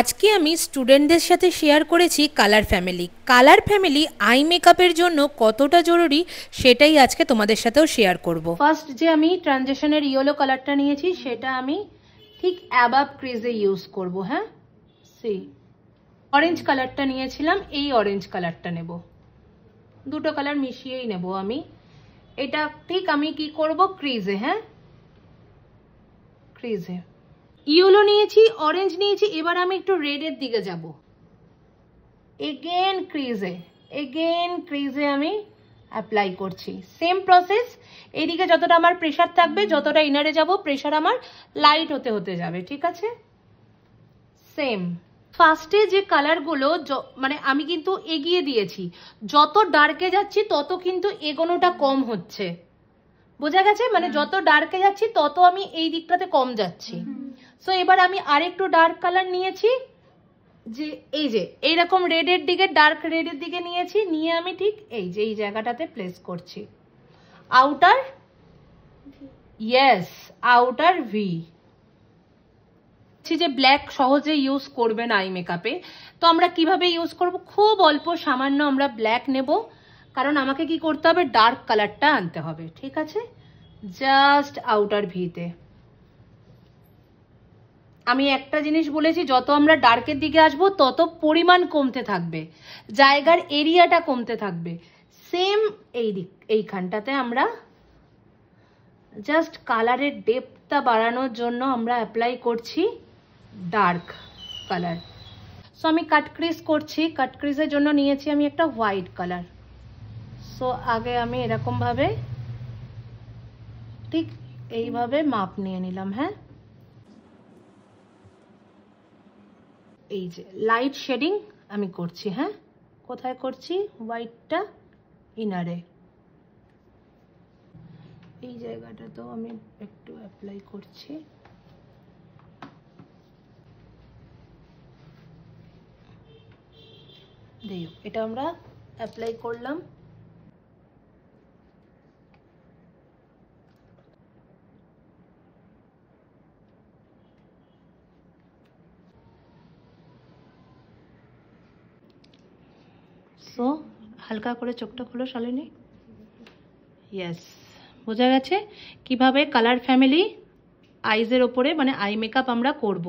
আজকে আমি স্টুডেন্টদের সাথে শেয়ার করেছি colour family. Colour family I মেকআপের জন্য কতটা জরুরি সেটাই আজকে তোমাদের সাথেও শেয়ার করব। ফার্স্ট যে আমি ট্রানজিশনের ইয়েলো কালারটা নিয়েছি সেটা আমি ঠিক অ্যাবাভ ক্রিজে ইউজ করব। হ্যাঁ, সি অরেঞ্জ কালারটা নিয়েছিলাম, এই অরেঞ্জ কালারটা নেব, দুটো কালার মিশিয়েই নেব আমি। এটা ঠিক আমি কি করব, ক্রিজে। হ্যাঁ, ক্রিজে ইয়েলো নিয়েছি, অরেঞ্জ নিয়েছি, এবার আমি একটু রেডের দিকে যাব। এগেন ক্রিজে আমি অ্যাপ্লাই করছি। সেম প্রসেস, এইদিকে যতটা আমার প্রেশার থাকবে, যতটা ইনারে যাব প্রেশার আমার লাইট হতে হতে যাবে। ঠিক আছে, সেম। ফার্স্টে যে কালারগুলো মানে আমি কিন্তু এগিয়ে দিয়েছি, যত ডার্কে যাচ্ছি তত কিন্তু এগোনোটা কম হচ্ছে, বোঝা গেছে? মানে যত ডার্কে যাচ্ছি তত আমি এই দিকটাতে কম যাচ্ছি। সো এবার আমি আরেকটু ডার্ক কালার নিয়েছি, যে এই যে এইরকম রেডের দিকে, ডার্ক রেডের দিকে নিয়েছি, নিয়ে আমি ঠিক এই যে এই জায়গাটাতে প্লেস করছি। Outer, yes, outer V. যে ব্ল্যাক সহজে ইউজ করবে না আই মেকআপে, তো আমরা কিভাবে ইউজ করব, খুব অল্প সামান্য আমরা ব্ল্যাক নেব, কারণ আমাকে কি করতে হবে, ডার্ক কালারটা আনতে হবে। ঠিক আছে, জাস্ট আউটার ভিতে। আমি একটা জিনিস বলেছি, যত আমরা ডার্কের দিকে আসবো তত পরিমাণ কমতে থাকবে, জায়গার এরিয়াটা কমতে থাকবে। সেম এই দিক, এইখানটাতে আমরা জাস্ট কালারের ডেপথটা বাড়ানোর জন্য আমরা অ্যাপ্লাই করছি ডার্ক কালার। সো আমি কাট ক্রিজ করছি, কাট ক্রিজের জন্য নিয়েছি আমি একটা হোয়াইট কালার। সো আগে আমি এরকম ভাবে ঠিক এইভাবে মাপ নিয়ে নিলাম। হ্যাঁ, এই যে লাইট শেডিং আমি করছি। হ্যাঁ, কোথায় করছি, হোয়াইটটা ইনারে, এই জায়গাটাতেও আমি একটু অ্যাপ্লাই করছি। দেখো, এটা আমরা অ্যাপ্লাই করলাম। সো হালকা করে চোখটা খুলো শালিনী। ইয়েস, বোঝা গেছে কিভাবে কালার ফ্যামিলি আইজের ওপরে মানে আই মেকআপ আমরা করব।